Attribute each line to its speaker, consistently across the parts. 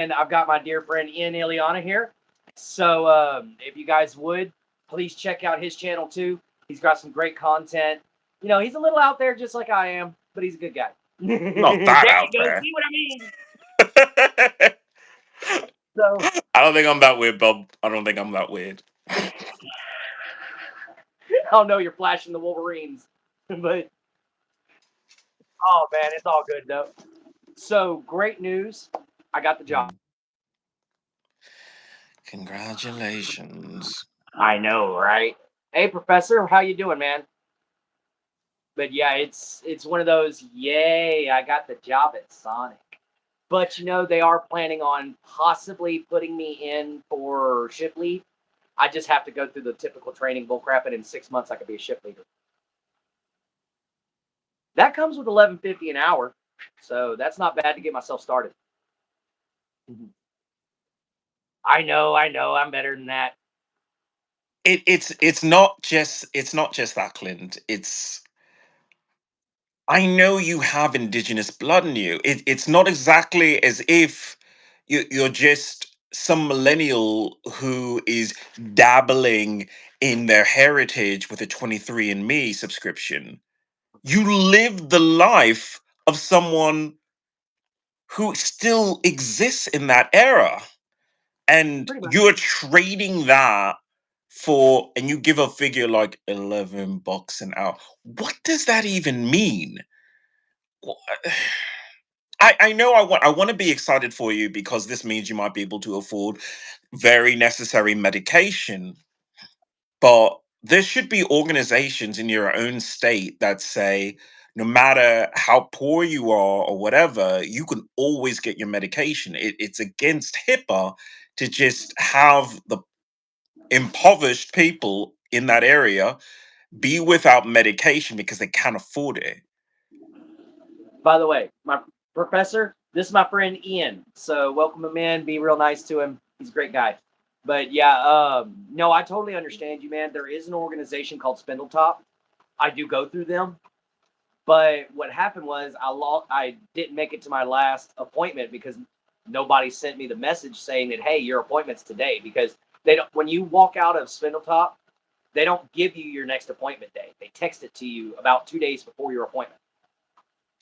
Speaker 1: and I've got my dear friend Ian Ileana here. So if you guys would, please check out his channel too. He's got some great content. You know, he's a little out there just like I am, but he's a good guy. There
Speaker 2: Not that
Speaker 1: you
Speaker 2: out
Speaker 1: go.
Speaker 2: there.
Speaker 1: See what I mean?
Speaker 2: I
Speaker 1: So,
Speaker 2: don't think I'm that weird, Bob. I don't think I'm that weird.
Speaker 1: oh no, you're flashing the Wolverines. But, oh man, it's all good though. So, great news. I got the job.
Speaker 2: Mm. Congratulations.
Speaker 1: I know, right? Hey, Professor, how you doing, man? But yeah, it's one of those, yay, I got the job at Sonic. But you know, they are planning on possibly putting me in for shift lead. I just have to go through the typical training bullcrap, and in 6 months I could be a shift leader. That comes with 11.50 an hour, so that's not bad to get myself started. I know, I'm better than that.
Speaker 2: It's not just that, Clint. It's I know you have indigenous blood in you. It's not exactly as if you're just some millennial who is dabbling in their heritage with a 23andMe subscription. You live the life of someone who still exists in that era. And
Speaker 1: Pretty much.
Speaker 2: you're trading that for, and you give a figure like $11 an hour. What does that even mean? Wha- I know I want to be excited for you because this means you might be able to afford very necessary medication, but there should be organizations in your own state that say no matter how poor you are or whatever, you can always get your medication. It's against HIPAA to just have the impoverished people in that area be without medication because they can't afford it.
Speaker 1: By the way, my professor, this is my friend Ian. So welcome him in. Be real nice to him. He's a great guy. But yeah, no, I totally understand you, man. There is an organization called Spindletop. I do go through them. But what happened was I didn't make it to my last appointment because nobody sent me the message saying that, hey, your appointment's today. Because they don't, when you walk out of Spindletop, they don't give you your next appointment day. They text it to you about 2 days before your appointment.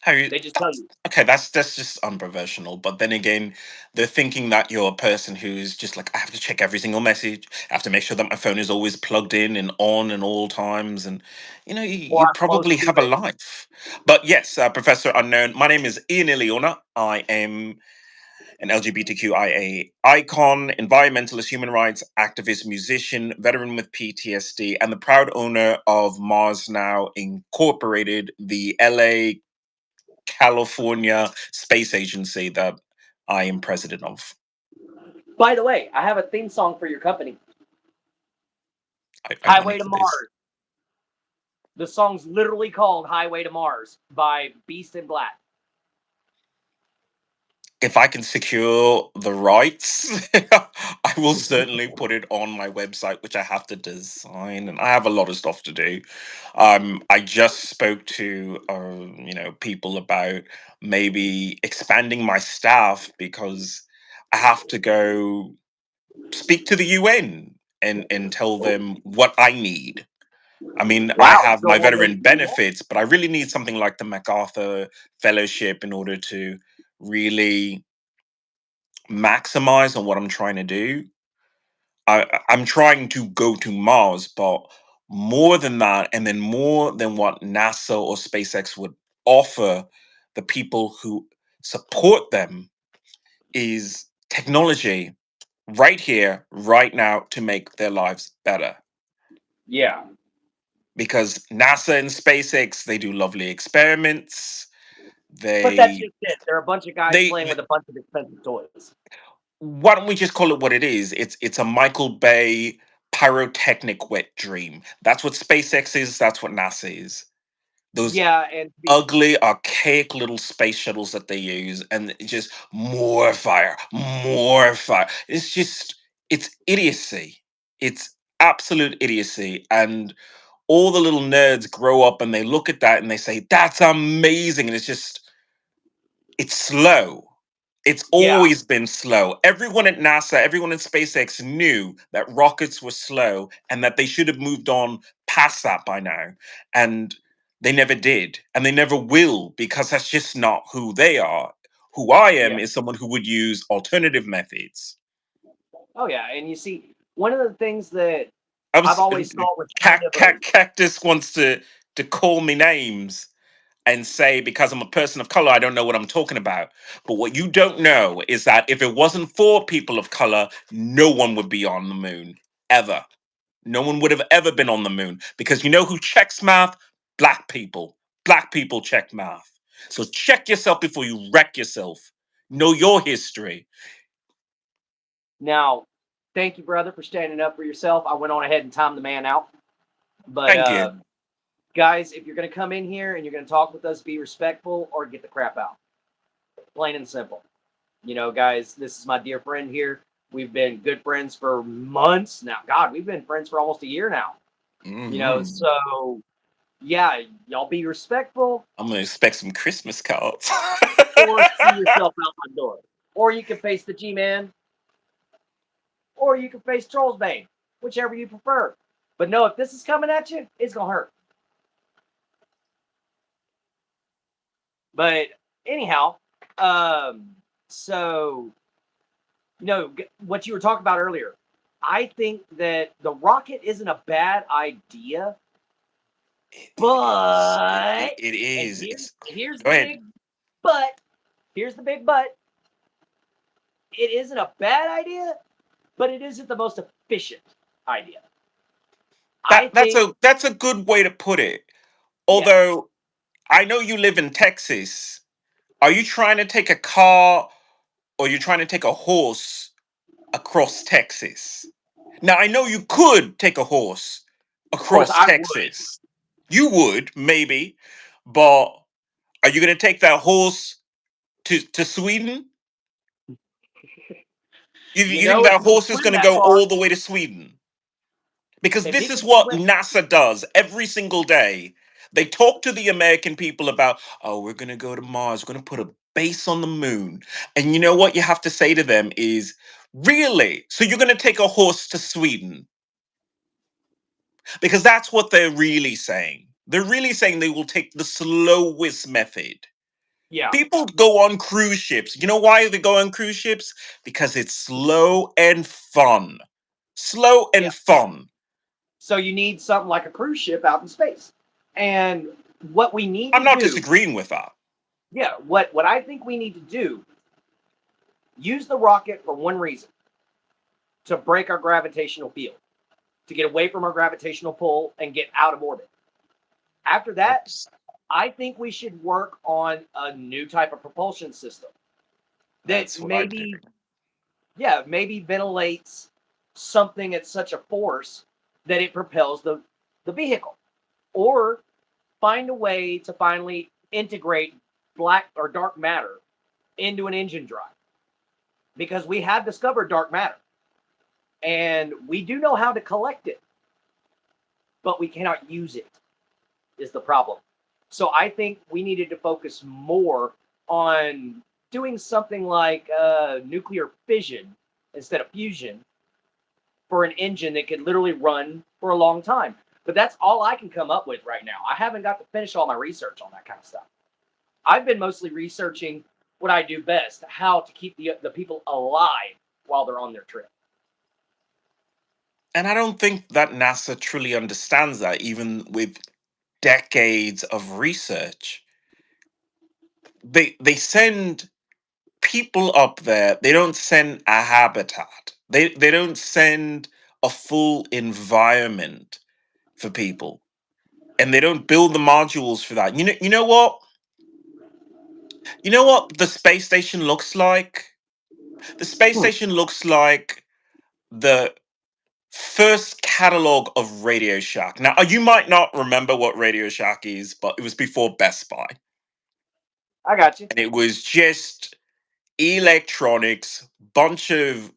Speaker 2: How you
Speaker 1: They just tell
Speaker 2: that's
Speaker 1: you.
Speaker 2: okay, that's just unprofessional. But then again, they're thinking that you're a person who's just like, I have to check every single message. I have to make sure that my phone is always plugged in and on and all times. And
Speaker 1: Or
Speaker 2: you
Speaker 1: I'm close
Speaker 2: probably
Speaker 1: to
Speaker 2: have a
Speaker 1: it.
Speaker 2: life. But yes, Professor Unknown. My name is Ian Iliona. I am an LGBTQIA icon, environmentalist, human rights activist, musician, veteran with PTSD, and the proud owner of Mars Now Incorporated, the LA California Space Agency that I am president of.
Speaker 1: By the way, I have a theme song for your company,
Speaker 2: I want to
Speaker 1: Highway to
Speaker 2: hear this.
Speaker 1: Mars. The song's literally called Highway to Mars by Beast in Black.
Speaker 2: If I can secure the rights, I will certainly put it on my website, which I have to design, and I have a lot of stuff to do. I just spoke to people about maybe expanding my staff because I have to go speak to the UN and tell them what I need. I mean, I
Speaker 1: Wow, you
Speaker 2: have my
Speaker 1: don't want to go to
Speaker 2: veteran
Speaker 1: the UN?
Speaker 2: benefits, but I really need something like the MacArthur Fellowship in order to really maximize on what I'm trying to do. I'm trying to go to Mars, but more than that, and then more than what NASA or SpaceX would offer the people who support them is technology right here, right now to make their lives better.
Speaker 1: Yeah,
Speaker 2: Because NASA and SpaceX, they do lovely experiments.
Speaker 1: but that's
Speaker 2: They
Speaker 1: just it. They're a bunch of guys
Speaker 2: they
Speaker 1: playing with a bunch of expensive toys.
Speaker 2: why don't we just call it what it is? It's a Michael Bay pyrotechnic wet dream. That's what SpaceX is, that's what NASA is. Those
Speaker 1: Yeah, and to be
Speaker 2: ugly, archaic little space shuttles that they use, and it's just more fire, more fire. It's idiocy. It's absolute idiocy. And all the little nerds grow up and they look at that and they say, that's amazing. And it's slow. It's
Speaker 1: Yeah,
Speaker 2: always been slow. Everyone at NASA, everyone in SpaceX knew that rockets were slow and that they should have moved on past that by now. And they never did. And they never will because that's just not who they are. Who I am
Speaker 1: yeah.
Speaker 2: is someone who would use alternative methods.
Speaker 1: Oh yeah, and you see, one of the things that
Speaker 2: I
Speaker 1: I've
Speaker 2: was
Speaker 1: always thought was kind of a
Speaker 2: Cactus wants to call me names and say because I'm a person of color, I don't know what I'm talking about. But what you don't know is that if it wasn't for people of color, no one would be on the moon ever. No one would have ever been on the moon because you know who checks math? Black people. Black people check math. So check yourself before you wreck yourself. Know your history.
Speaker 1: now. Thank you, brother, for standing up for yourself. I went on ahead and timed the man out, but
Speaker 2: Thank you.
Speaker 1: guys, if you're going to come in here and you're going to talk with us, be respectful or get the crap out. Plain and simple. You know, guys, this is my dear friend here. We've been good friends for months now. God, we've been friends for almost a year now. You know,
Speaker 2: Mhm.
Speaker 1: so yeah, y'all be respectful
Speaker 2: I'm gonna expect some Christmas cards.
Speaker 1: or see yourself out my door. Or you can face the G Man, or you can face Trolls Bane, whichever you prefer. But no, if this is coming at you, it's gonna hurt. But anyhow, um, so what you were talking about earlier. I think that the rocket isn't a bad idea,
Speaker 2: It is.
Speaker 1: but
Speaker 2: It
Speaker 1: and
Speaker 2: is. It's,
Speaker 1: here's
Speaker 2: go
Speaker 1: the
Speaker 2: ahead.
Speaker 1: big but. Here's the big but. It isn't a bad idea, but it isn't the most efficient idea. I think,
Speaker 2: That's a good way to put it.
Speaker 1: yeah.
Speaker 2: Although I know you live in Texas. Are you trying to take a car or you're trying to take a horse across Texas? Now I know you could take a horse
Speaker 1: Of course,
Speaker 2: across
Speaker 1: I would.
Speaker 2: Texas. You would, maybe, but are you gonna take that horse to Sweden? You think
Speaker 1: If
Speaker 2: that
Speaker 1: you can
Speaker 2: horse is
Speaker 1: swim
Speaker 2: gonna
Speaker 1: that
Speaker 2: go
Speaker 1: far,
Speaker 2: all the way to Sweden? Because
Speaker 1: if he
Speaker 2: this is
Speaker 1: can
Speaker 2: what
Speaker 1: swim,
Speaker 2: NASA does every single day. They talk to the American people about, oh, we're going to go to Mars, we're going to put a base on the moon. And you know what you have to say to them is, really? So you're going to take a horse to Sweden? Because that's what they're really saying. They're really saying they will take the slowest method.
Speaker 1: yeah,
Speaker 2: People go on cruise ships. You know why they go on cruise ships? Because it's slow and fun. Slow
Speaker 1: yeah.
Speaker 2: and fun.
Speaker 1: So you need something like a cruise ship out in space. And what we need
Speaker 2: I'm
Speaker 1: to
Speaker 2: not
Speaker 1: do,
Speaker 2: disagreeing with that.
Speaker 1: yeah, what I think we need to do, use the rocket for one reason, to break our gravitational field, to get away from our gravitational pull and get out of orbit. After that,
Speaker 2: That's
Speaker 1: I think we should work on a new type of propulsion system that
Speaker 2: that's what I do.
Speaker 1: maybe, yeah, maybe ventilates something at such a force that it propels the vehicle, or find a way to finally integrate black or dark matter into an engine drive, because we have discovered dark matter and we do know how to collect it, but we cannot use it, is the problem. So I think we needed to focus more on doing something like nuclear fission instead of fusion for an engine that could literally run for a long time. But that's all I can come up with right now. I haven't got to finish all my research on that kind of stuff. I've been mostly researching what I do best, how to keep the people alive while they're on their trip.
Speaker 2: And I don't think that NASA truly understands that, even with decades of research. They send people up there, they don't send a habitat. They don't send a full environment for people. And they don't build the modules for that. You know what? You know what the space station looks like? The space
Speaker 1: Hmm.
Speaker 2: station looks like the first catalog of Radio Shack. Now, you might not remember what Radio Shack is, but it was before Best Buy.
Speaker 1: I got you.
Speaker 2: And it was just electronics, bunch of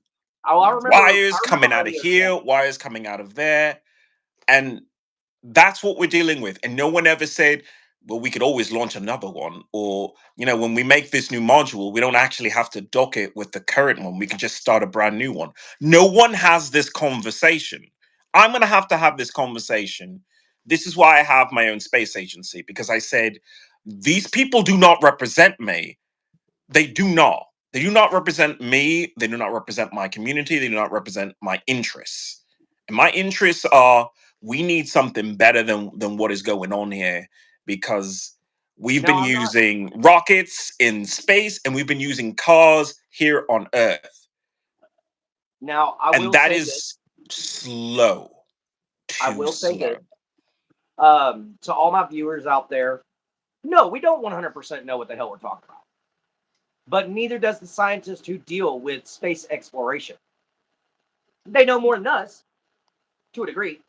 Speaker 1: Oh, I remember. I
Speaker 2: wires
Speaker 1: remember
Speaker 2: coming out of
Speaker 1: Radio Shack.
Speaker 2: here, wires coming out of there. And that's what we're dealing with. And no one ever said, well, we could always launch another one. Or, when we make this new module, we don't actually have to dock it with the current one. We could just start a brand new one. No one has this conversation. I'm going to have this conversation. This is why I have my own space agency, because I said, these people do not represent me. They do not. They do not represent me. They do not represent my community. They do not represent my interests. And my interests are, we need something better than what is going on here, because we've been
Speaker 1: Now I'm not.
Speaker 2: using rockets in space and we've been using cars here on Earth.
Speaker 1: Now I
Speaker 2: And
Speaker 1: will
Speaker 2: that
Speaker 1: say this.
Speaker 2: is slow.
Speaker 1: I
Speaker 2: Too
Speaker 1: will say
Speaker 2: slow.
Speaker 1: this. To all my viewers out there, no, we don't 100% know what the hell we're talking about. But neither does the scientist who deal with space exploration. They know more than us, to a degree.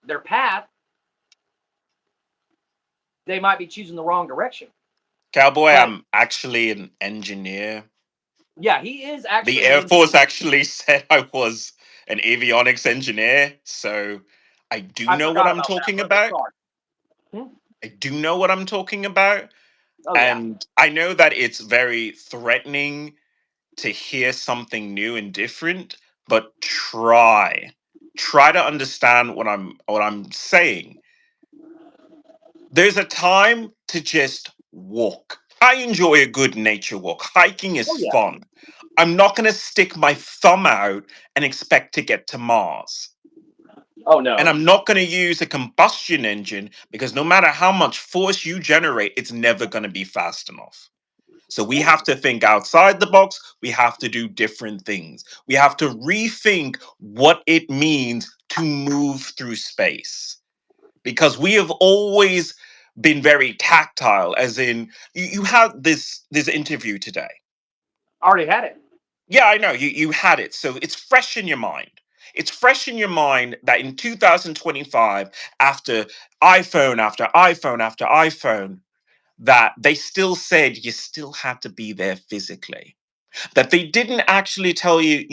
Speaker 1: Their path, they might be choosing the wrong direction.
Speaker 2: Cowboy,
Speaker 1: But
Speaker 2: I'm actually an engineer.
Speaker 1: yeah, he is
Speaker 2: The
Speaker 1: actually an
Speaker 2: Air Force
Speaker 1: engineer.
Speaker 2: actually said I was an avionics engineer, so I do
Speaker 1: I
Speaker 2: know what
Speaker 1: forgot
Speaker 2: I'm
Speaker 1: about that,
Speaker 2: talking
Speaker 1: brother.
Speaker 2: about.
Speaker 1: Sorry. Hmm?
Speaker 2: I do know what I'm talking about.
Speaker 1: Oh yeah.
Speaker 2: And I know that it's very threatening to hear something new and different, but try to understand what I'm saying. There's a time to just walk. I enjoy a good nature walk. Hiking is
Speaker 1: Oh yeah.
Speaker 2: fun. I'm not going to stick my thumb out and expect to get to Mars.
Speaker 1: Oh
Speaker 2: And
Speaker 1: no.
Speaker 2: I'm not going to use a combustion engine, because no matter how much force you generate, it's never going to be fast enough. So we have to think outside the box. We have to do different things. We have to rethink what it means to move through space, because we have always been very tactile, as in, you had this interview today.
Speaker 1: I already had it.
Speaker 2: Yeah, I know, you had it, so it's fresh in your mind. It's fresh in your mind that in 2025, after iPhone after iPhone after iPhone, that they still said you still had to be there physically. That they didn't actually tell you,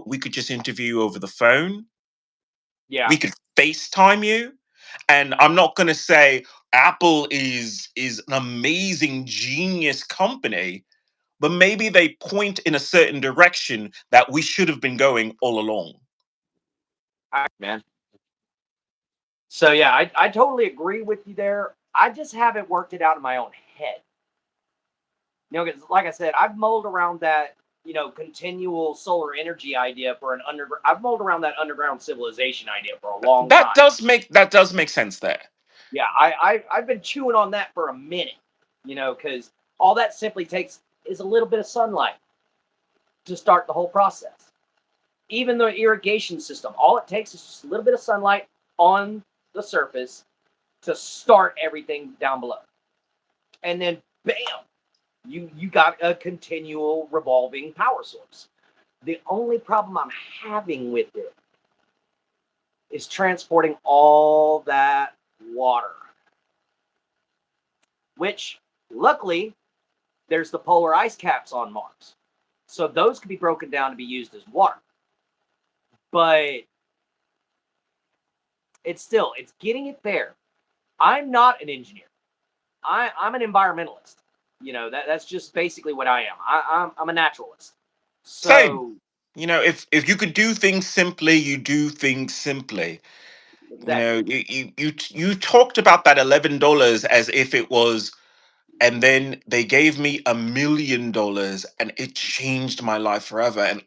Speaker 2: we could just interview you over the phone.
Speaker 1: Yeah.
Speaker 2: We could FaceTime you. And I'm not going to say Apple is an amazing genius company, but maybe they point in a certain direction that we should have been going all along.
Speaker 1: Man. So yeah, I totally agree with you there. I just haven't worked it out in my own head. Because like I said, I've mulled around that, continual solar energy idea for an underground. I've mulled around that underground civilization idea for a long
Speaker 2: That
Speaker 1: time.
Speaker 2: does make that does make sense there.
Speaker 1: Yeah, I've been chewing on that for a minute. Because all that simply takes is a little bit of sunlight to start the whole process. Even the irrigation system, all it takes is just a little bit of sunlight on the surface to start everything down below. And then bam, you got a continual revolving power source. The only problem I'm having with it is transporting all that water, which luckily there's the polar ice caps on Mars. So those can be broken down to be used as water. But it's getting it there. I'm not an engineer. I'm an environmentalist. That's just basically what I am. I'm a naturalist.
Speaker 2: Same.
Speaker 1: So
Speaker 2: If you could do things simply, you do things simply.
Speaker 1: exactly.
Speaker 2: You talked about that $11 as if it was, and then they gave me $1 million and it changed my life forever. And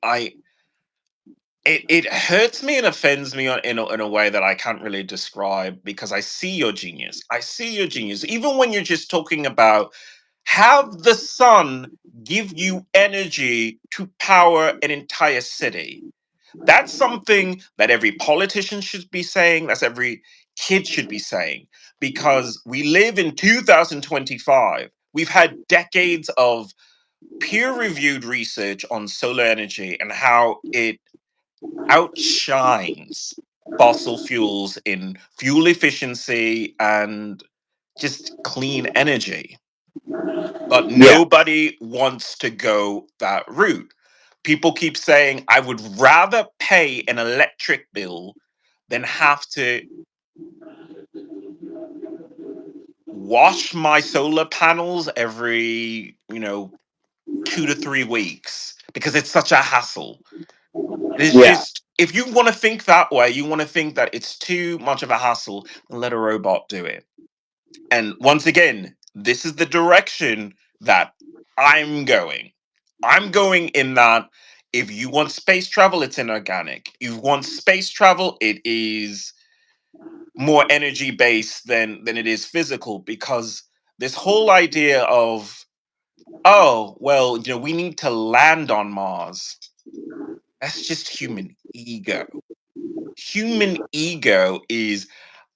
Speaker 2: it hurts me and offends me in a way that I can't really describe, because I see your genius. I see your genius. Even when you're just talking about, have the sun give you energy to power an entire city. That's something that every politician should be saying. That's every kid should be saying, because we live in 2025. We've had decades of peer reviewed research on solar energy and how it outshines fossil fuels in fuel efficiency and just clean energy. But
Speaker 1: Yeah.
Speaker 2: nobody wants to go that route. People keep saying, I would rather pay an electric bill than have to wash my solar panels every, 2 to 3 weeks because it's such a hassle. It's
Speaker 1: Yeah.
Speaker 2: just, if you want to think that way, you want to think that it's too much of a hassle, then let a robot do it. And once again, this is the direction that I'm going. I'm going in that if you want space travel, it's inorganic. If you want space travel, it is more energy based than it is physical, because this whole idea of, oh, well, we need to land on Mars. That's just human ego. Human ego is,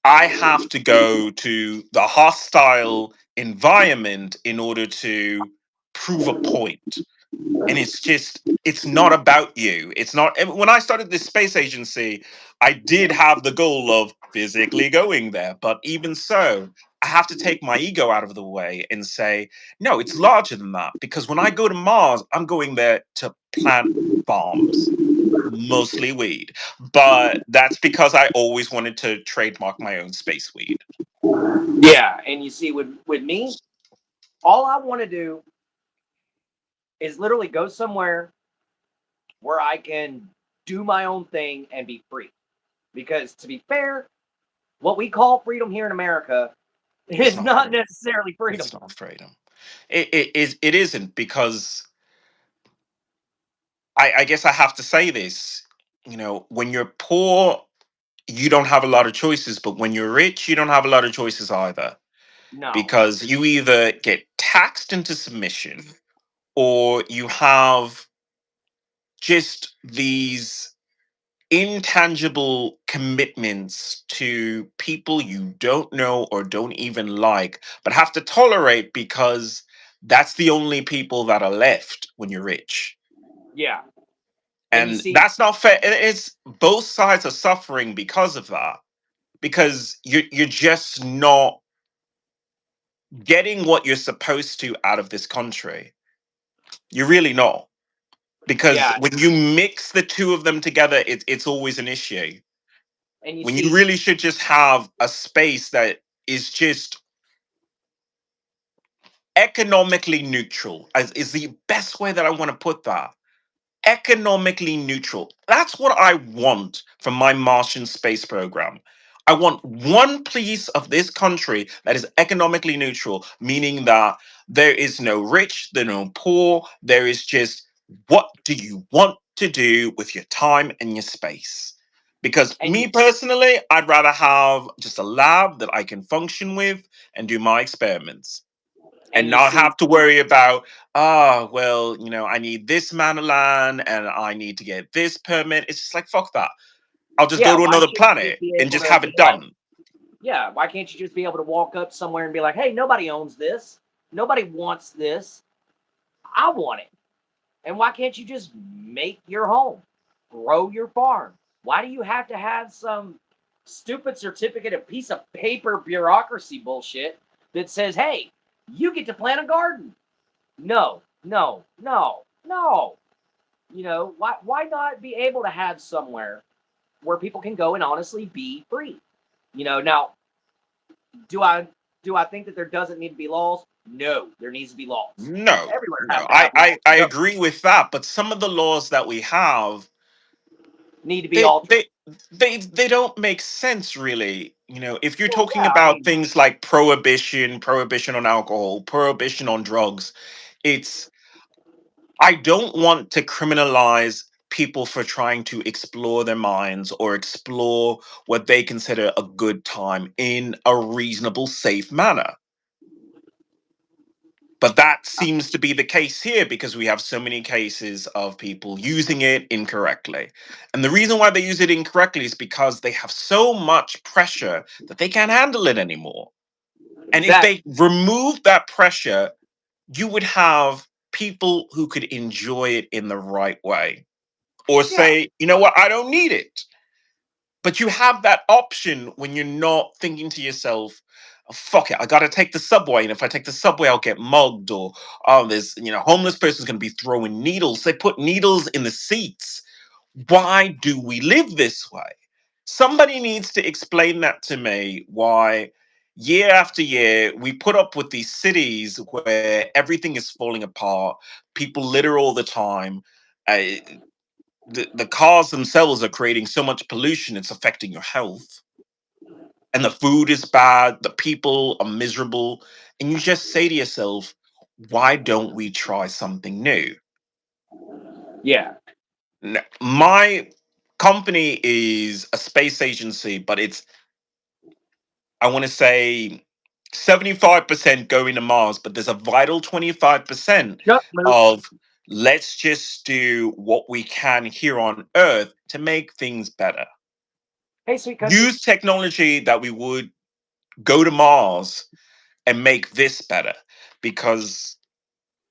Speaker 2: I have to go to the hostile environment in order to prove a point. And it's just, it's not about you. It's not. When I started this space agency, I did have the goal of physically going there, but even so, I have to take my ego out of the way and say, no, it's larger than that, because when I go to Mars, I'm going there to plant bombs, mostly weed. But that's because I always wanted to trademark my own space weed.
Speaker 1: Yeah. And you see, with me, all I want to do is literally go somewhere where I can do my own thing and be free. Because to be fair, what we call freedom here in America
Speaker 2: It's
Speaker 1: is
Speaker 2: not
Speaker 1: not
Speaker 2: freedom.
Speaker 1: necessarily freedom.
Speaker 2: It's not freedom. It isn't, because I guess I have to say this. When you're poor, you don't have a lot of choices, but when you're rich, you don't have a lot of choices either.
Speaker 1: No.
Speaker 2: Because you either get taxed into submission, or you have just these intangible commitments to people you don't know or don't even like, but have to tolerate because that's the only people that are left when you're rich.
Speaker 1: Yeah. And you
Speaker 2: And
Speaker 1: see,
Speaker 2: that's not fair. It's both sides are suffering because of that. Because you're just not getting what you're supposed to out of this country. You're really not. Because
Speaker 1: yeah.
Speaker 2: when you mix the two of them together, it's always an issue.
Speaker 1: And you
Speaker 2: When you
Speaker 1: see,
Speaker 2: really should just have a space that is just economically neutral, is the best way that I want to put that. Economically neutral. That's what I want from my Martian space program. I want one piece of this country that is economically neutral, meaning that there is no rich, there no poor. There is just, what do you want to do with your time and your space? Because
Speaker 1: and
Speaker 2: me
Speaker 1: you,
Speaker 2: personally, I'd rather have just a lab that I can function with and do my experiments,
Speaker 1: and
Speaker 2: and
Speaker 1: you
Speaker 2: not
Speaker 1: see,
Speaker 2: have to worry about, well, I need this amount of land and I need to get this permit. It's just like, fuck that. I'll just go
Speaker 1: yeah,
Speaker 2: to
Speaker 1: why
Speaker 2: another
Speaker 1: shouldn't you just
Speaker 2: planet
Speaker 1: be
Speaker 2: and
Speaker 1: able
Speaker 2: just
Speaker 1: to
Speaker 2: have
Speaker 1: be
Speaker 2: it
Speaker 1: like,
Speaker 2: done.
Speaker 1: yeah, why can't you just be able to walk up somewhere and be like, hey, nobody owns this. Nobody wants this. I want it. And why can't you just make your home, grow your farm? Why do you have to have some stupid certificate, a piece of paper bureaucracy bullshit that says, hey, you get to plant a garden? No, no, no, no. Why not be able to have somewhere where people can go and honestly be free? Now, do I do I think that there doesn't need to be laws? No, there needs to be laws.
Speaker 2: No,
Speaker 1: Everywhere has
Speaker 2: no.
Speaker 1: to
Speaker 2: I,
Speaker 1: have
Speaker 2: I,
Speaker 1: laws.
Speaker 2: I
Speaker 1: No,
Speaker 2: agree with that. But some of the laws that we have,
Speaker 1: need to be
Speaker 2: they,
Speaker 1: altered.
Speaker 2: they, they don't make sense, really. If you're
Speaker 1: Well,
Speaker 2: talking
Speaker 1: yeah, I
Speaker 2: about
Speaker 1: mean,
Speaker 2: things like prohibition on alcohol, prohibition on drugs, it's, I don't want to criminalize people for trying to explore their minds or explore what they consider a good time in a reasonable, safe manner. But that seems to be the case here because we have so many cases of people using it incorrectly. And the reason why they use it incorrectly is because they have so much pressure that they can't handle it anymore. And if
Speaker 1: exactly.
Speaker 2: they remove that pressure, you would have people who could enjoy it in the right way, or
Speaker 1: Yeah,
Speaker 2: say, you know what, I don't need it. But you have that option when you're not thinking to yourself, "Oh, fuck it, I gotta take the subway. And if I take the subway, I'll get mugged." Or, oh, there's, homeless person's gonna be throwing needles. They put needles in the seats. Why do we live this way? Somebody needs to explain that to me, why year after year, we put up with these cities where everything is falling apart. People litter all the time. Uh, the cars themselves are creating so much pollution, it's affecting your health. And the food is bad, the people are miserable. And you just say to yourself, why don't we try something new?
Speaker 1: Yeah.
Speaker 2: My company is a space agency, but it's, I want to say, 75% going to Mars, but there's a vital 25%
Speaker 1: Chuck move.
Speaker 2: of let's just do what we can here on Earth to make things better.
Speaker 1: Hey, sweet country.
Speaker 2: Use technology that we would go to Mars and make this better. Because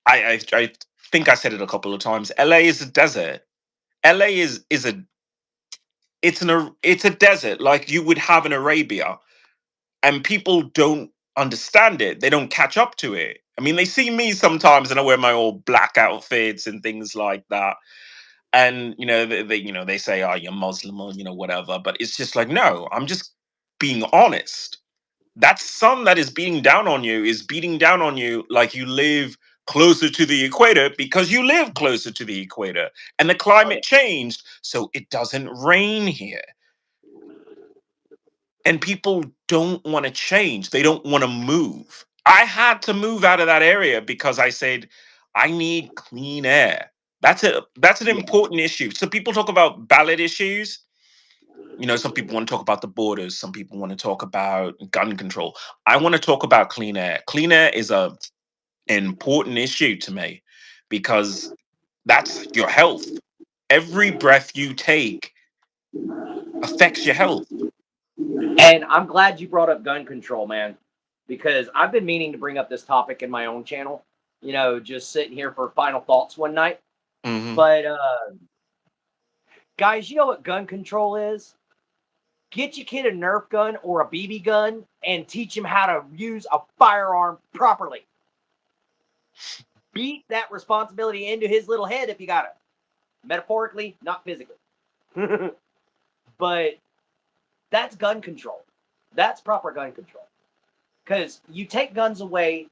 Speaker 2: I think I said it a couple of times. LA is a desert. LA is a it's a desert like you would have in Arabia, and people don't understand it. They don't catch up to it. I mean, they see me sometimes, and I wear my old black outfits and things like that. And they say, "Oh, you're Muslim," or whatever. But it's just like, no, I'm just being honest. That sun that is beating down on you is beating down on you like you live closer to the equator because you live closer to the equator, and the
Speaker 1: Oh yeah.
Speaker 2: climate changed, so it doesn't rain here. And people don't want to change. They don't want to move. I had to move out of that area because I said I need clean air. That's an
Speaker 1: Yeah.
Speaker 2: important issue. So people talk about ballot issues. Some people want to talk about the borders. Some people want to talk about gun control. I want to talk about clean air. Clean air is a an important issue to me because that's your health. Every breath you take affects your health.
Speaker 1: And I'm glad you brought up gun control, man, because I've been meaning to bring up this topic in my own channel. Just sitting here for final thoughts one night.
Speaker 2: Hmm.
Speaker 1: But guys, you know what gun control is? Get your kid a Nerf gun or a BB gun and teach him how to use a firearm properly. Beat that responsibility into his little head if you got it. Metaphorically, not physically. But that's gun control. That's proper gun control. Because you take guns away,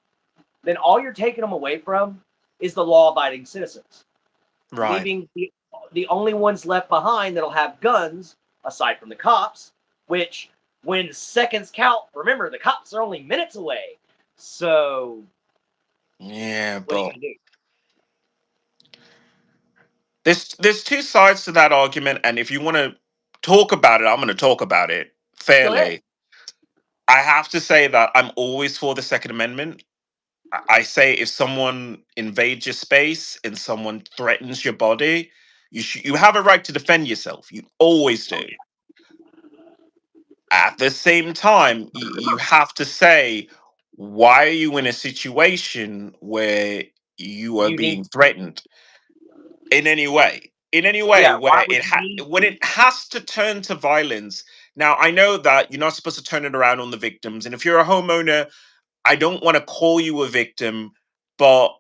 Speaker 1: then all you're taking them away from is the law abiding citizens,
Speaker 2: Right.
Speaker 1: leaving the only ones left behind that'll have guns, aside from the cops, which when seconds count, remember the cops are only minutes away. So
Speaker 2: Yeah,
Speaker 1: what are you
Speaker 2: but
Speaker 1: gonna do?
Speaker 2: there's two sides to that argument, and if you want to talk about it, I'm going to talk about it
Speaker 1: Go ahead.
Speaker 2: fairly. I have to say that I'm always for the Second Amendment. I say if someone invades your space and someone threatens your body, you have a right to defend yourself. You always
Speaker 1: Oh
Speaker 2: do.
Speaker 1: yeah.
Speaker 2: At the same time, you have to say, why are you in a situation where you are
Speaker 1: You need
Speaker 2: being threatened in any way? In any way
Speaker 1: yeah, why
Speaker 2: where
Speaker 1: would you need
Speaker 2: when
Speaker 1: to?
Speaker 2: it has to turn to violence. Now, I know that you're not supposed to turn it around on the victims, and if you're a homeowner, I don't want to call you a victim, but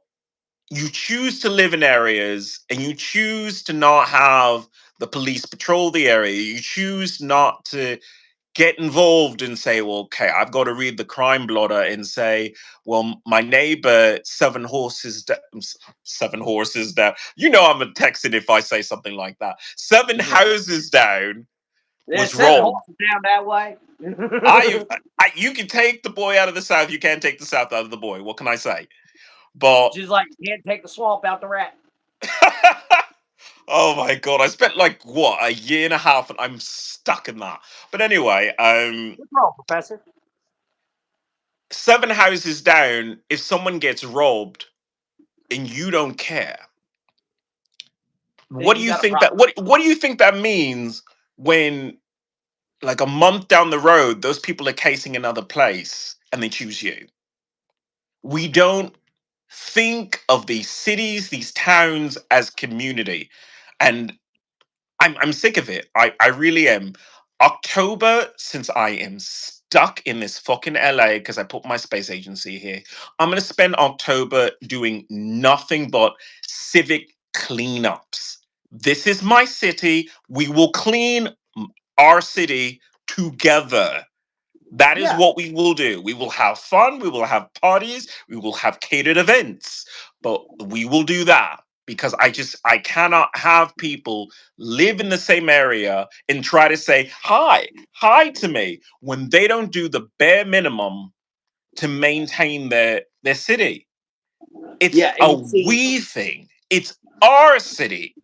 Speaker 2: you choose to live in areas and you choose to not have the police patrol the area. You choose not to get involved and say, well, okay, I've got to read the crime blotter and say, well, my neighbor, seven horses down. I'm a Texan if I say something like that. Seven houses down
Speaker 1: There's
Speaker 2: was
Speaker 1: seven
Speaker 2: robbed.
Speaker 1: horses down that way.
Speaker 2: You can take the boy out of the South. You can't take the South out of the boy. What can I say? But
Speaker 1: Just like you can't take the swamp out the rat.
Speaker 2: oh my god, I spent like what, a year and a half and I'm stuck in that. But anyway,
Speaker 1: What's wrong, Professor?
Speaker 2: seven houses down, if someone gets robbed and you don't care,
Speaker 1: Then
Speaker 2: what do
Speaker 1: you
Speaker 2: you
Speaker 1: got a
Speaker 2: think
Speaker 1: problem.
Speaker 2: what do you think that means when like a month down the road those people are casing another place and they choose you? We don't think of these cities, these towns as community. And I'm sick of it. I really am. October, since I am stuck in this fucking LA because I put my space agency here, I'm gonna spend October doing nothing but civic cleanups. This is my city. We will clean our city together. That is
Speaker 1: Yeah,
Speaker 2: what we will do. We will have fun, we will have parties, we will have catered events, but we will do that because I cannot have people live in the same area and try to say hi to me when they don't do the bare minimum to maintain their city. It's
Speaker 1: yeah, and
Speaker 2: a
Speaker 1: you see,
Speaker 2: we thing. It's our city.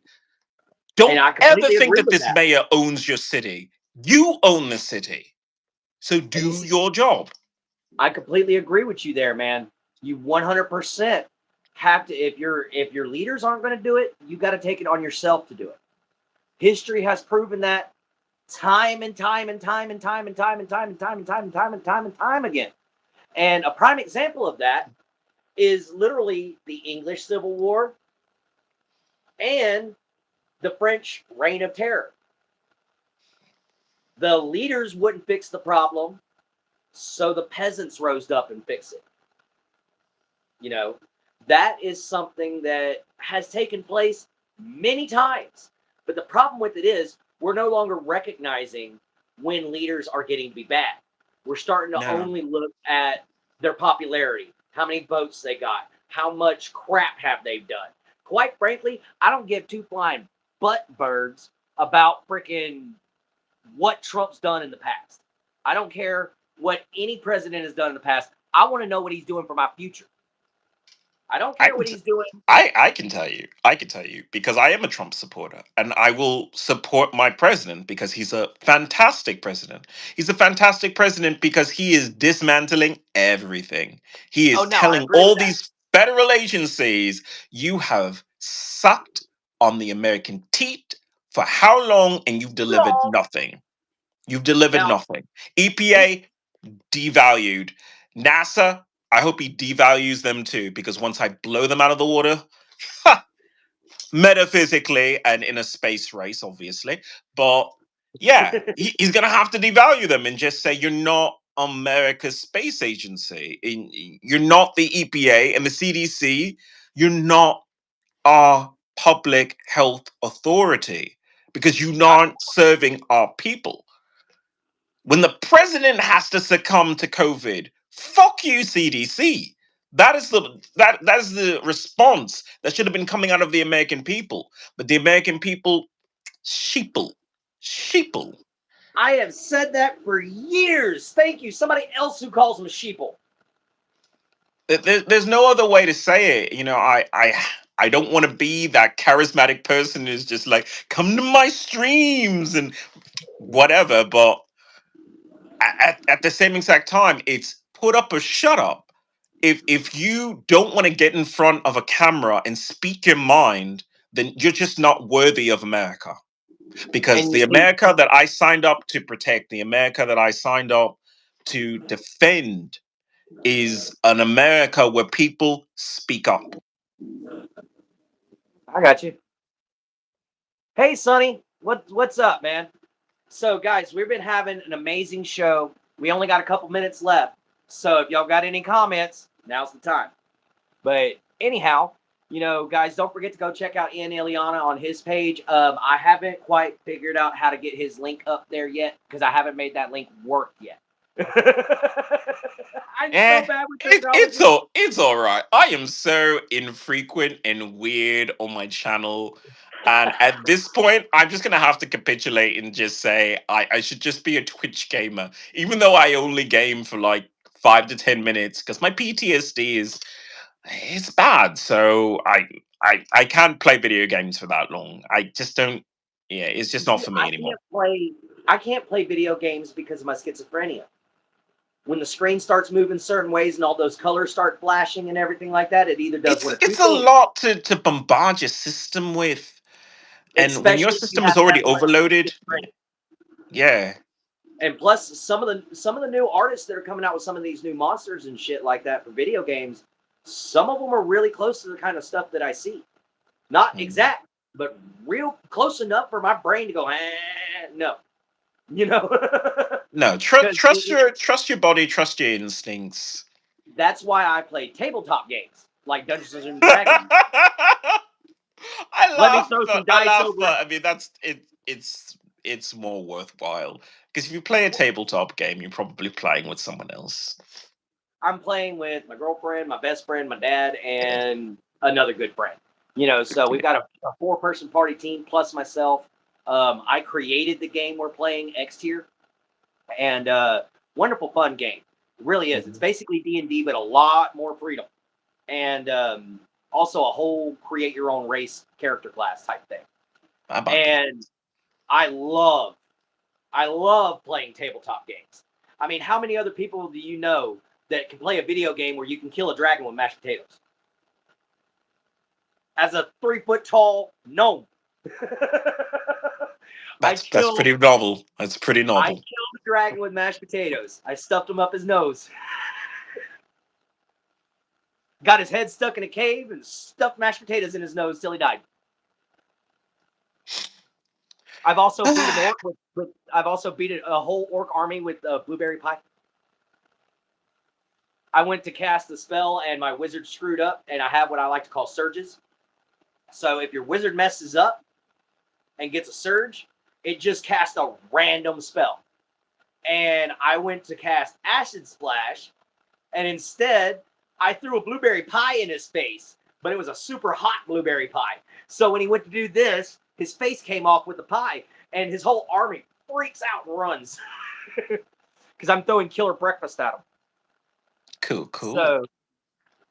Speaker 1: and
Speaker 2: Don't
Speaker 1: I
Speaker 2: ever
Speaker 1: completely
Speaker 2: think
Speaker 1: agree
Speaker 2: that
Speaker 1: with
Speaker 2: this
Speaker 1: that.
Speaker 2: mayor owns your city. You own the city. So
Speaker 1: And you
Speaker 2: do
Speaker 1: see,
Speaker 2: your job.
Speaker 1: I completely agree with you there, man. You 100% have to, if your leaders aren't going to do it, you got to take it on yourself to do it. History has proven that time and time and time and time and time and time and time and time and time and time and time again. And a prime example of that is literally the English Civil War and the French Reign of Terror. The leaders wouldn't fix the problem, so the peasants rose up and fixed it. You know, that is something that has taken place many times. But the problem with it is we're no longer recognizing when leaders are getting to be bad. We're starting to
Speaker 2: No.
Speaker 1: only look at their popularity, how many votes they got, how much crap have they done. Quite frankly, I don't give two flying butt birds about freaking what Trump's done in the past. I don't care what any president has done in the past. I want to know what he's doing for my future. I don't
Speaker 2: I
Speaker 1: care
Speaker 2: can
Speaker 1: what
Speaker 2: t-
Speaker 1: he's doing.
Speaker 2: I can tell you. I can tell you because I am a Trump supporter and I will support my president because he's a fantastic president. He's a fantastic president because he is dismantling everything. He
Speaker 1: Oh
Speaker 2: is
Speaker 1: no, I
Speaker 2: telling
Speaker 1: agree with
Speaker 2: all
Speaker 1: that.
Speaker 2: these federal agencies, you have sucked on the American teat for how long and you've delivered
Speaker 1: No.
Speaker 2: nothing. You've delivered
Speaker 1: Now,
Speaker 2: nothing.
Speaker 1: he,
Speaker 2: EPA devalued. NASA, I hope he devalues them too, because once I blow them out of the water, metaphysically and in a space race, obviously, but yeah, he's going to have to devalue them and just say, you're not America's space agency. You're not the EPA and the CDC. You're not our public health authority because you're
Speaker 1: I,
Speaker 2: not serving our people. When the president has to succumb to COVID, fuck you, CDC. That is the response that should have been coming out of the American people. But the American people, sheeple, sheeple.
Speaker 1: I have said that for years. Thank you. Somebody else who calls him a sheeple.
Speaker 2: There's no other way to say it. I don't want to be that charismatic person who's just like, come to my streams and whatever. But at the same exact time, it's put up or shut up. If you don't want to get in front of a camera and speak your mind, then you're just not worthy of America. Because
Speaker 1: And you
Speaker 2: the
Speaker 1: see,
Speaker 2: America that I signed up to protect, the America that I signed up to defend, is an America where people speak up.
Speaker 1: I got you. Hey, Sonny, what's up, man? So, guys, we've been having an amazing show. We only got a couple minutes left. So, if y'all got any comments, now's the time. But anyhow, guys, don't forget to go check out Ian Ileana on his page. I haven't quite figured out how to get his link up there yet because I haven't made that link work yet. I'm so
Speaker 2: Eh,
Speaker 1: bad with
Speaker 2: it's
Speaker 1: technology.
Speaker 2: it's all right. I am so infrequent and weird on my channel, and at this point, I'm just gonna have to capitulate and just say I should just be a Twitch gamer, even though I only game for like 5 to 10 minutes because my PTSD is it's bad. So I can't play video games for that long. I just don't. Yeah, it's just not
Speaker 1: See,
Speaker 2: for me anymore.
Speaker 1: I can't play video games because of my schizophrenia. When the screen starts moving certain ways and all those colors start flashing and everything like that, it either does one of two
Speaker 2: It's a
Speaker 1: things.
Speaker 2: lot to bombard your system with. And when your
Speaker 1: Especially if you
Speaker 2: system is
Speaker 1: have that
Speaker 2: already
Speaker 1: much
Speaker 2: overloaded,
Speaker 1: schizophrenia.
Speaker 2: yeah,
Speaker 1: And plus, some of the new artists that are coming out with some of these new monsters and shit like that for video games, some of them are really close to the kind of stuff that I see. Not
Speaker 2: mm.
Speaker 1: exact, but real close enough for my brain to go, no, you know,
Speaker 2: No,
Speaker 1: because
Speaker 2: trust your body, trust your instincts.
Speaker 1: that's why I play tabletop games like Dungeons and Dragons.
Speaker 2: I
Speaker 1: Let me
Speaker 2: laugh,
Speaker 1: throw some
Speaker 2: but I
Speaker 1: dice
Speaker 2: laugh,
Speaker 1: over.
Speaker 2: but I mean that's it. it's more worthwhile. Because if you play a tabletop game, you're probably playing with someone else.
Speaker 1: I'm playing with my girlfriend, my best friend, my dad,
Speaker 2: Yeah.
Speaker 1: and another good friend. So we've got a 4-person party team plus myself. I created the game we're playing, X Tier, and wonderful fun game. It really is. It's
Speaker 2: Mhm.
Speaker 1: basically D&D, but a lot more freedom, and also a whole create your own race character class type thing.
Speaker 2: How about that?
Speaker 1: And I love, I love playing tabletop games. I mean, how many other people do you know that can play a video game where you can kill a dragon with mashed potatoes? As a 3 foot tall gnome. I
Speaker 2: That's
Speaker 1: killed
Speaker 2: pretty novel. That's pretty
Speaker 1: I
Speaker 2: novel.
Speaker 1: killed the dragon with mashed potatoes. I stuffed him up his nose. Got his head stuck in a cave and stuffed mashed potatoes in his nose till he died. I've also beat an orc with I've also beat a whole orc army with blueberry pie. I went to cast the spell and my wizard screwed up, and I have what I like to call surges. So if your wizard messes up and gets a surge, it just casts a random spell. And I went to cast Acid Splash, and instead I threw a blueberry pie in his face, but it was a super hot blueberry pie. So when he went to do this, his face came off with the pie, and his whole army freaks out and runs because I'm throwing killer breakfast at him.
Speaker 2: Cool, cool.
Speaker 1: So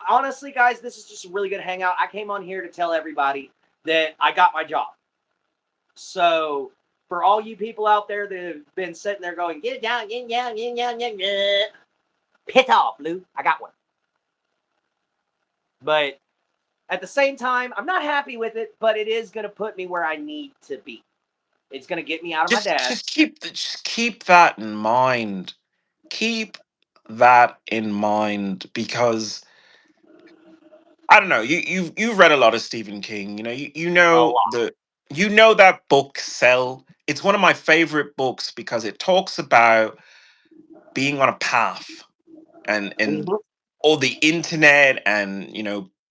Speaker 1: honestly, guys, this is just a really good hangout. I came on here to tell everybody that I got my job. So for all you people out there that have been sitting there going, get it down, get it down, get it down, get it down, pit off, Lou. I got one. But at the same time, I'm not happy with it, but it is going to put me where I need to be. It's going to get me out of my dad's.
Speaker 2: Just keep that in mind. Keep that in mind because I don't know. You've read a lot of Stephen King. You
Speaker 1: A
Speaker 2: know
Speaker 1: lot.
Speaker 2: that book Cell. It's one of my favorite books because it talks about being on a path and
Speaker 1: Mhm.
Speaker 2: all the internet and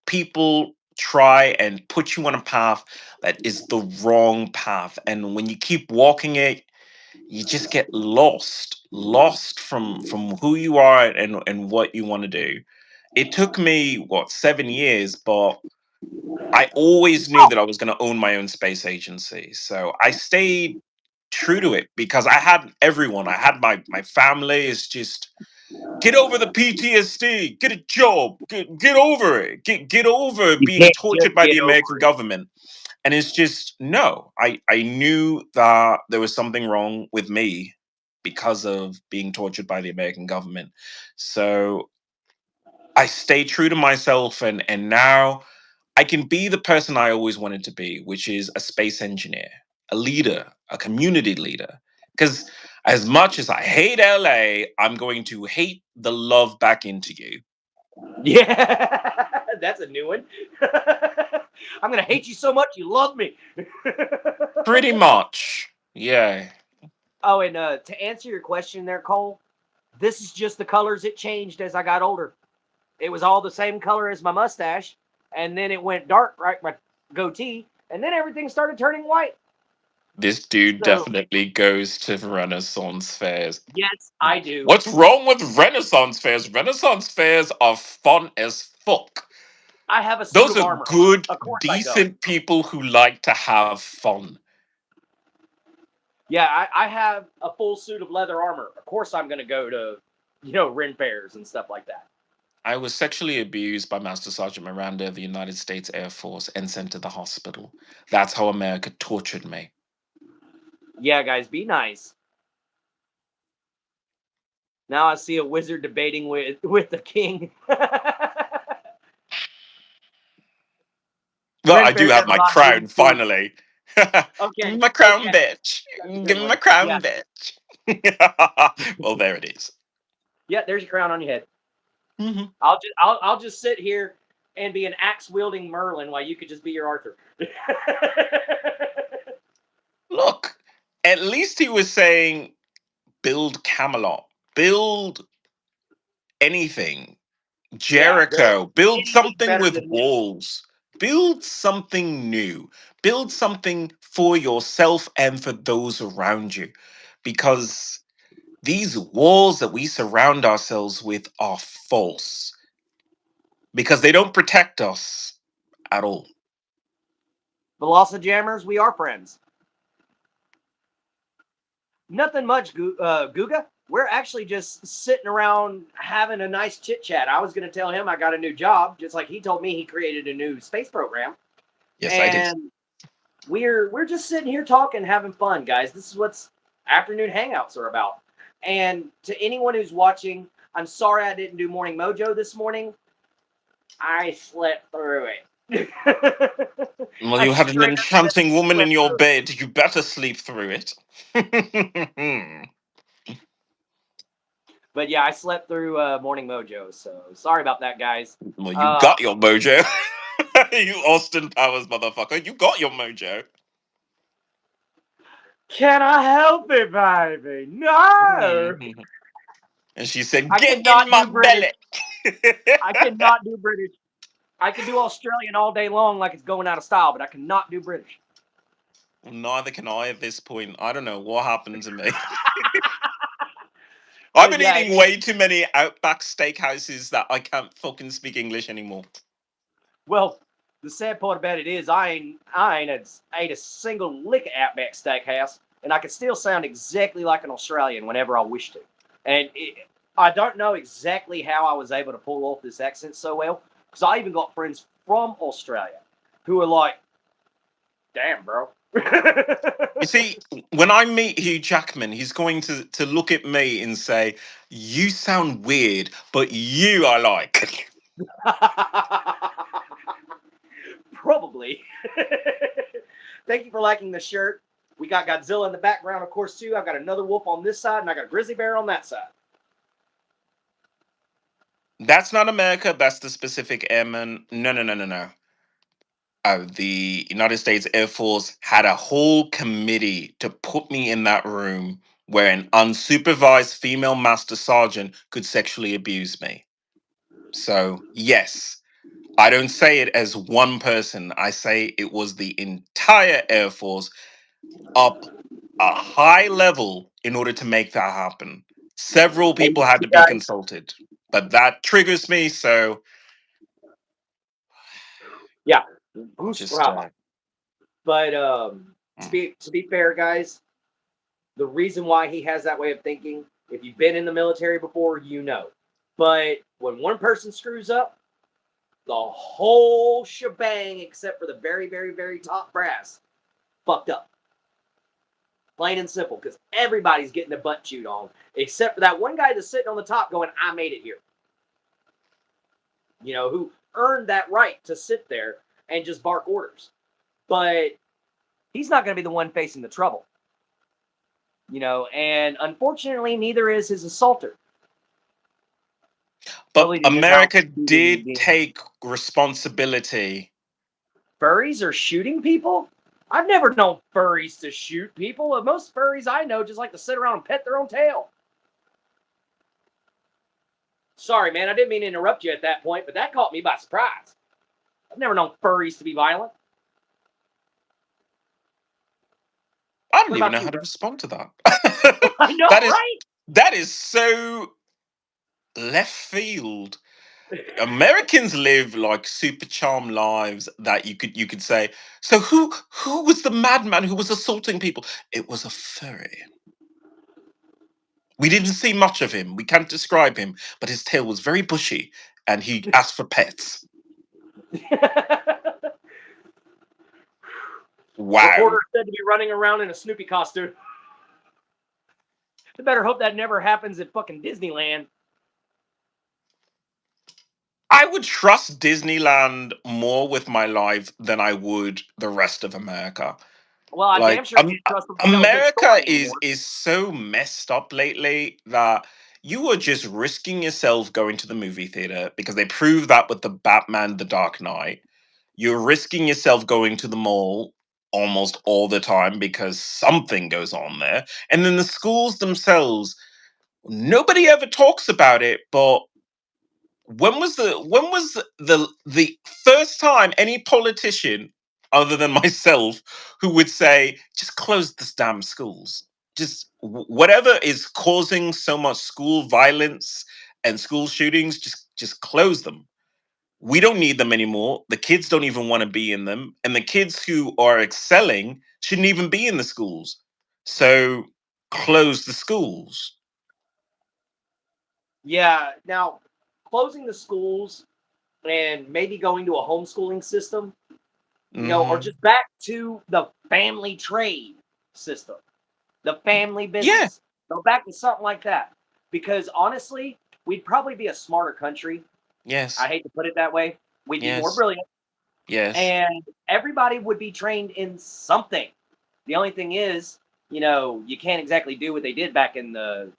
Speaker 2: people try and put you on a path that is the wrong path, and when you keep walking it, you just get lost from who you are and what you want to do. It took me, what, 7 years, but I always knew that I was going to own my own space agency. So I stayed true to it because I had everyone. I had my family is just get over the PTSD, get a job, get over it, get over
Speaker 1: You
Speaker 2: being
Speaker 1: can't just
Speaker 2: tortured by
Speaker 1: get
Speaker 2: the
Speaker 1: over
Speaker 2: American
Speaker 1: it.
Speaker 2: government. And it's just no. I knew that there was something wrong with me because of being tortured by the American government. So I stayed true to myself, and now I can be the person I always wanted to be, which is a space engineer, a leader, a community leader. Because as much as I hate LA, I'm going to hate the love back into you.
Speaker 1: Yeah, that's a new one. I'm going to hate you so much you love me.
Speaker 2: Pretty much. Yeah.
Speaker 1: Oh, and to answer your question there, Cole, this is just the colors it changed as I got older. It was all the same color as my mustache, and then it went dark, right? My goatee, and then everything started turning white.
Speaker 2: This dude
Speaker 1: So,
Speaker 2: definitely goes to Renaissance fairs.
Speaker 1: yes, I do.
Speaker 2: What's wrong with Renaissance fairs? Renaissance fairs are fun as fuck.
Speaker 1: I have a suit
Speaker 2: Those
Speaker 1: of
Speaker 2: are
Speaker 1: armor.
Speaker 2: good,
Speaker 1: Of course I go.
Speaker 2: decent people who like to have fun.
Speaker 1: Yeah, I have a full suit of leather armor. Of course I'm going to go to, Ren fairs and stuff like that.
Speaker 2: I was sexually abused by Master Sergeant Miranda of the United States Air Force and sent to the hospital. That's how America tortured me.
Speaker 1: Yeah, guys, be nice. Now I see a wizard debating with the king.
Speaker 2: Well,
Speaker 1: Ren
Speaker 2: I do
Speaker 1: fairs
Speaker 2: have
Speaker 1: have a
Speaker 2: my
Speaker 1: lot of moving
Speaker 2: crown,
Speaker 1: forward.
Speaker 2: finally. Give me
Speaker 1: Okay,
Speaker 2: my
Speaker 1: okay,
Speaker 2: crown, bitch.
Speaker 1: that's a good
Speaker 2: Give me my
Speaker 1: one.
Speaker 2: crown,
Speaker 1: Yeah,
Speaker 2: bitch. Well, there it is.
Speaker 1: yeah. There's your crown on your head.
Speaker 2: Mhm.
Speaker 1: I'll just sit here and be an axe wielding Merlin while you could just be your Arthur.
Speaker 2: Look, at least he was saying build Camelot, build anything,
Speaker 1: Yeah, there's
Speaker 2: Jericho, build
Speaker 1: anything
Speaker 2: something
Speaker 1: better
Speaker 2: with
Speaker 1: than this.
Speaker 2: walls. Build something new. Build something for yourself and for those around you. Because these walls that we surround ourselves with are false. Because they don't protect us at all.
Speaker 1: Velocijammers, we are friends. Nothing much, Guga. We're actually just sitting around having a nice chit chat. I was going to tell him I got a new job, just like he told me he created a new space program,
Speaker 2: Yes, I did.
Speaker 1: and we're just sitting here talking, having fun, guys. This is what's afternoon hangouts are about. And to anyone who's watching, I'm sorry I didn't do Morning Mojo this morning. I slept through it.
Speaker 2: Well,
Speaker 1: I
Speaker 2: you had an
Speaker 1: straight up just
Speaker 2: enchanting woman in
Speaker 1: slept
Speaker 2: your
Speaker 1: through it.
Speaker 2: bed. You better sleep through it.
Speaker 1: But yeah, I slept through Morning Mojo, so sorry about that, guys.
Speaker 2: Well, you
Speaker 1: Uh,
Speaker 2: got your mojo. You Austin Powers motherfucker. You got your mojo.
Speaker 1: can I help it, baby? No,
Speaker 2: Mhm. And she said,
Speaker 1: I
Speaker 2: "Get in
Speaker 1: cannot
Speaker 2: my
Speaker 1: do British.
Speaker 2: belly."
Speaker 1: I cannot do British. I can do Australian all day long, like it's going out of style, but I cannot do British.
Speaker 2: Neither can I at this point. I don't know what happened to me. I've
Speaker 1: But
Speaker 2: been
Speaker 1: yeah,
Speaker 2: eating way too many Outback steakhouses that I can't fucking speak English anymore.
Speaker 1: well, the sad part about it is I ain't ate a single lick of Outback Steakhouse, and I can still sound exactly like an Australian whenever I wish to. And I don't know exactly how I was able to pull off this accent so well, because I even got friends from Australia who are like, "Damn, bro."
Speaker 2: You see, when I meet Hugh Jackman, he's going to look at me and say, "You sound weird, but you I like."
Speaker 1: Probably. Thank you for liking the shirt. We got Godzilla in the background, of course, too. I've got another wolf on this side, and I got a grizzly bear on that side.
Speaker 2: That's not America. That's the Pacific Airmen. No, no, no, no, no. The United States Air Force had a whole committee to put me in that room where an unsupervised female master sergeant could sexually abuse me. So, yes, I don't say it as one person. I say it was the entire Air Force up a high level in order to make that happen. Several
Speaker 1: And
Speaker 2: people had
Speaker 1: you
Speaker 2: to be
Speaker 1: guys,
Speaker 2: consulted, but that triggers me. So
Speaker 1: yeah,
Speaker 2: I'll
Speaker 1: Goose
Speaker 2: just,
Speaker 1: Brava. But to
Speaker 2: mm.
Speaker 1: be fair, guys, the reason why he has that way of thinking, if you've been in the military before, you know. But when one person screws up, the whole shebang, except for the very, very, very top brass, fucked up. Plain and simple, because everybody's getting their butt chewed on, except for that one guy that's sitting on the top going, I made it here. Who earned that right to sit there and just bark orders. But he's not going to be the one facing the trouble. And unfortunately, neither is his assaulter.
Speaker 2: But
Speaker 1: Ability to just
Speaker 2: America
Speaker 1: outspeed him
Speaker 2: did
Speaker 1: being
Speaker 2: take responsibility.
Speaker 1: furries are shooting people. I've never known furries to shoot people. Most furries I know just like to sit around and pet their own tail. Sorry, man, I didn't mean to interrupt you at that point, but that caught me by surprise. I've never known furries to be violent.
Speaker 2: I
Speaker 1: What
Speaker 2: don't even
Speaker 1: about
Speaker 2: know
Speaker 1: you,
Speaker 2: how to
Speaker 1: bro?
Speaker 2: respond to that.
Speaker 1: I know,
Speaker 2: that is
Speaker 1: right?
Speaker 2: that is so left field. Americans live like super charm lives that you could say. So who was the madman who was assaulting people? It was a furry. We didn't see much of him. We can't describe him, but his tail was very bushy, and he asked for pets. Wow.
Speaker 1: Reporter said to be running around in a Snoopy costume. I better hope that never happens at fucking Disneyland.
Speaker 2: I would trust Disneyland more with my life than I would the rest of America.
Speaker 1: Well, I damn
Speaker 2: Like
Speaker 1: sure can't trust them to tell a good
Speaker 2: America
Speaker 1: story
Speaker 2: is
Speaker 1: anymore.
Speaker 2: is so messed up lately that you are just risking yourself going to the movie theater because they prove that with the Batman The Dark Knight. You're risking yourself going to the mall almost all the time because something goes on there. And then the schools themselves, nobody ever talks about it, but when was the first time any politician other than myself who would say just close the damn schools, just whatever is causing so much school violence and school shootings, just close them. We don't need them anymore. The kids don't even want to be in them, and the kids who are excelling shouldn't even be in the schools. So close the schools.
Speaker 1: Yeah. Now, closing the schools and maybe going to a homeschooling system, or
Speaker 2: Hmm.
Speaker 1: just back to the family trade system, the family
Speaker 2: Yeah.
Speaker 1: business. Go back to something like that. Because honestly, we'd probably be a smarter country. I
Speaker 2: Yes.
Speaker 1: hate to put it that way. We'd be more
Speaker 2: Yes.
Speaker 1: brilliant,
Speaker 2: Yes.
Speaker 1: and everybody would be trained in something. The only thing is, you can't exactly do what they did back in the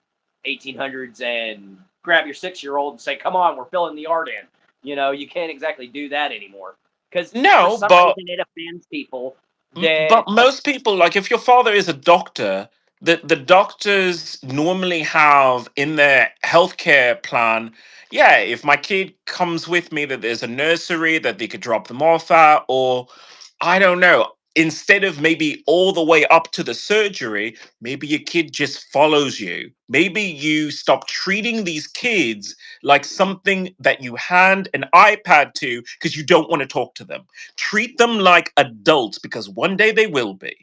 Speaker 1: 1800s and grab your 6-year old and say, "Come on, we're filling the yard in." You can't exactly do that anymore because for
Speaker 2: No,
Speaker 1: some
Speaker 2: but
Speaker 1: reason it offends people that
Speaker 2: but most people, like if your father is a doctor, the doctors normally have in their healthcare plan, yeah, if my kid comes with me, that there's a nursery that they could drop them off at, or I don't know. Instead of maybe all the way up to the surgery, maybe your kid just follows you. Maybe you stop treating these kids like something that you hand an iPad to because you don't want to talk to them. Treat them like adults because one day they will be.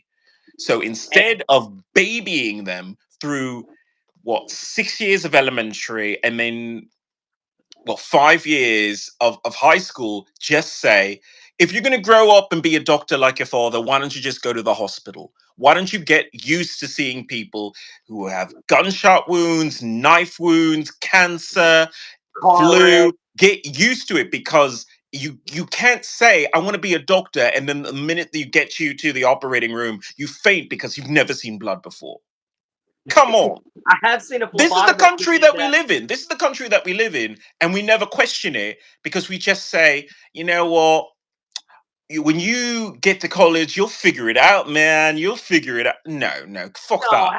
Speaker 2: So
Speaker 1: and
Speaker 2: instead of babying them through what 6 years of elementary and then 5 years of high school, just say, if you're going to grow up and be a doctor like your father, why don't you just go to the hospital? Why don't you get used to seeing people who have gunshot wounds, knife wounds, cancer,
Speaker 1: car wreck.
Speaker 2: flu? Get used to it because you can't say I want to be a doctor and then the minute that you get you to the operating room, you faint because you've never seen blood before. Come on.
Speaker 1: I have seen a
Speaker 2: This is the
Speaker 1: phlebotomist who
Speaker 2: country
Speaker 1: did
Speaker 2: that we
Speaker 1: that.
Speaker 2: live in. This is the country that we live in, and we never question it because we just say, you know what? When you get to college, you'll figure it out, man. You'll figure it out. No, no, fuck
Speaker 1: No,
Speaker 2: that.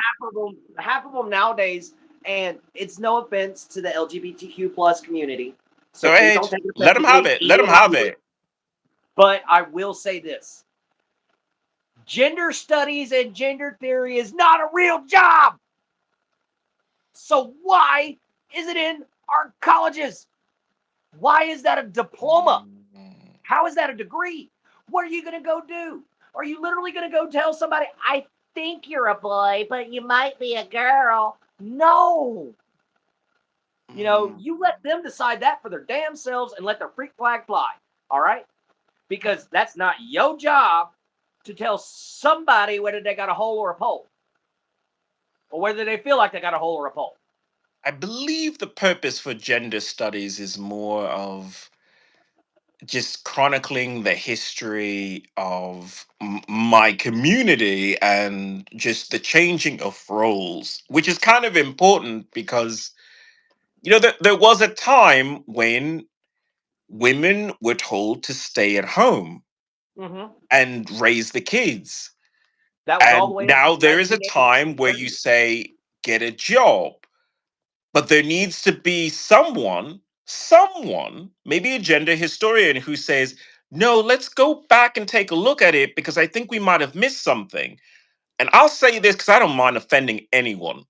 Speaker 1: half of them nowadays, and it's no offense to the LGBTQ plus community, so
Speaker 2: Go
Speaker 1: please don't
Speaker 2: ahead.
Speaker 1: take it
Speaker 2: Let them have
Speaker 1: offensively,
Speaker 2: it. Let
Speaker 1: even
Speaker 2: them
Speaker 1: if I
Speaker 2: have
Speaker 1: do.
Speaker 2: it.
Speaker 1: But I will say this: gender studies and gender theory is not a real job. So why is it in our colleges? Why is that a diploma?
Speaker 2: Mm.
Speaker 1: How is that a degree? What are you going to go do? Are you literally going to go tell somebody, "I think you're a boy, but you might be a girl"? No.
Speaker 2: Mm.
Speaker 1: You let them decide that for their damn selves and let their freak flag fly. All right? Because that's not your job to tell somebody whether they got a hole or a pole, or whether they feel like they got a hole or a pole.
Speaker 2: I believe the purpose for gender studies is more of just chronicling the history of my community and just the changing of roles, which is kind of important because there was a time when women were told to stay at home
Speaker 1: Mm-hmm.
Speaker 2: and raise the kids,
Speaker 1: That was all the
Speaker 2: and
Speaker 1: way up to
Speaker 2: now
Speaker 1: the
Speaker 2: there is a
Speaker 1: 1980s
Speaker 2: time
Speaker 1: and
Speaker 2: where you
Speaker 1: 30s.
Speaker 2: say get a job. But there needs to be someone, maybe a gender historian who says, no, let's go back and take a look at it because I think we might have missed something. And I'll say this because I don't mind offending anyone.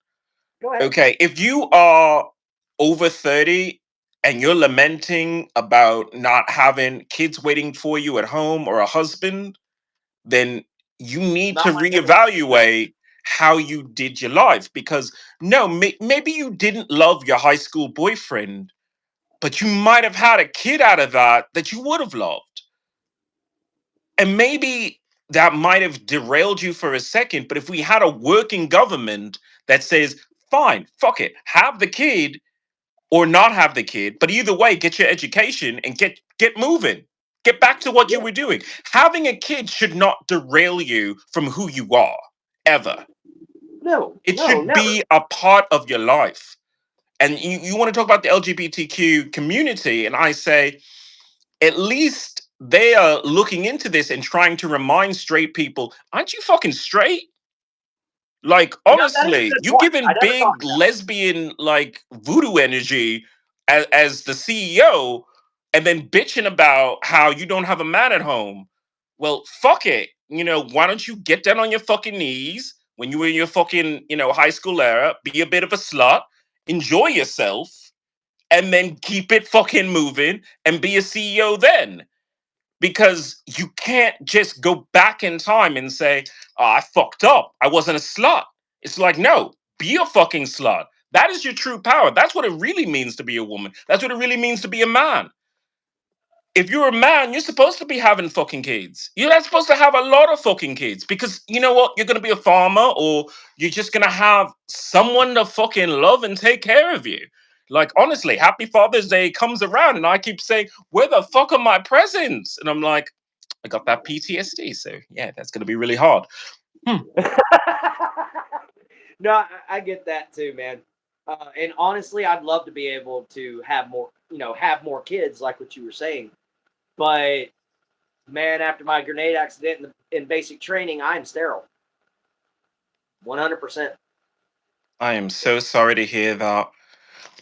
Speaker 1: Go ahead.
Speaker 2: Okay, if you are over 30 and you're lamenting about not having kids waiting for you at home or a husband, then you need
Speaker 1: Not
Speaker 2: to
Speaker 1: my generation. No.
Speaker 2: reevaluate how you did your life because no, maybe you didn't love your high school boyfriend, but you might have had a kid out of that you would have loved. And maybe that might have derailed you for a second, but if we had a working government that says, fine, fuck it, have the kid or not have the kid, but either way, get your education and get moving. Get back to what you
Speaker 1: Yeah.
Speaker 2: were doing. Having a kid should not derail you from who you are, ever.
Speaker 1: No.
Speaker 2: It
Speaker 1: No.
Speaker 2: should
Speaker 1: Never.
Speaker 2: be a part of your life. And you want to talk about the LGBTQ community, and I say, at least they are looking into this and trying to remind straight people, aren't you fucking straight? Like,
Speaker 1: That is a
Speaker 2: honestly,
Speaker 1: good
Speaker 2: you
Speaker 1: point. I
Speaker 2: giving
Speaker 1: never thought
Speaker 2: big
Speaker 1: of that.
Speaker 2: lesbian like voodoo energy as the CEO, and then bitching about how you don't have a man at home. Well, fuck it. Why don't you get down on your fucking knees when you were in your fucking, high school era, be a bit of a slut, enjoy yourself, and then keep it fucking moving and be a CEO then. Because you can't just go back in time and say, oh, I fucked up. I wasn't a slut. It's like, no, be a fucking slut. That is your true power. That's what it really means to be a woman. That's what it really means to be a man. If you're a man, you're supposed to be having fucking kids. You're not supposed to have a lot of fucking kids because you know what? You're going to be a farmer or you're just going to have someone to fucking love and take care of you. Like, honestly, Happy Father's Day comes around and I keep saying, where the fuck are my presents? And I'm like, I got that PTSD. So, yeah, that's going to be really hard.
Speaker 1: No, I get that too, man. And honestly, I'd love to be able to have more, have more kids, like what you were saying. But man, after my grenade accident in basic training, I am sterile, 100%.
Speaker 2: I am so sorry to hear that.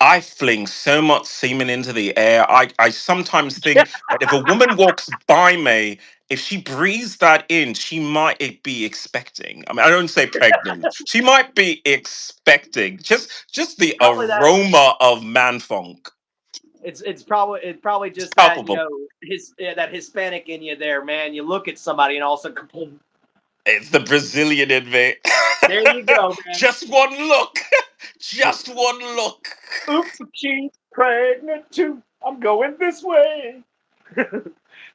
Speaker 2: I fling so much semen into the air. I sometimes think that if a woman walks by me, if she breathes that in, she might be expecting. I mean, I don't say pregnant. She might be expecting just the
Speaker 1: Probably that.
Speaker 2: aroma of man funk.
Speaker 1: It's probably
Speaker 2: It's
Speaker 1: just that
Speaker 2: palpable.
Speaker 1: that Hispanic in you there, man. You look at somebody and all of a sudden, kaboom.
Speaker 2: It's the Brazilian in me.
Speaker 1: There you go, man.
Speaker 2: Just one look. Just one look.
Speaker 1: Oops, she's pregnant too. I'm going this way.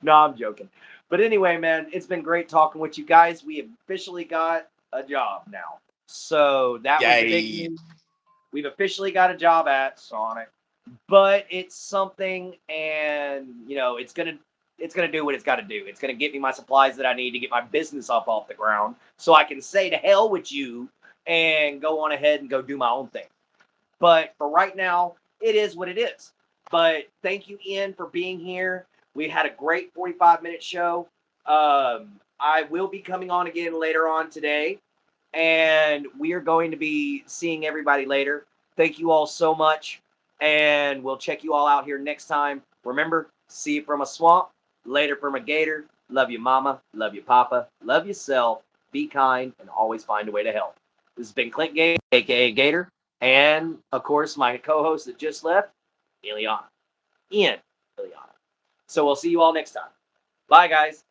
Speaker 1: No, I'm joking. But anyway, man, it's been great talking with you guys. We officially got a job now. So that was the big
Speaker 2: Yay.
Speaker 1: news. We've officially got a job at Sonic. But it's something, and it's gonna do what it's got to do. It's gonna get me my supplies that I need to get my business up off the ground, so I can say to hell with you and go on ahead and go do my own thing. But for right now, it is what it is. But thank you, Ian, for being here. We had a great 45-minute show. I will be coming on again later on today, and we are going to be seeing everybody later. Thank you all so much, and we'll check you all out here next time. Remember, see you from a swamp, later from a gator. Love you, mama. Love you, papa. Love yourself. Be kind, and always find a way to help. This has been Clint Gage, aka Gator, and of course, my co host that just left, Ileana. Ian Ileana. So we'll see you all next time. Bye, guys.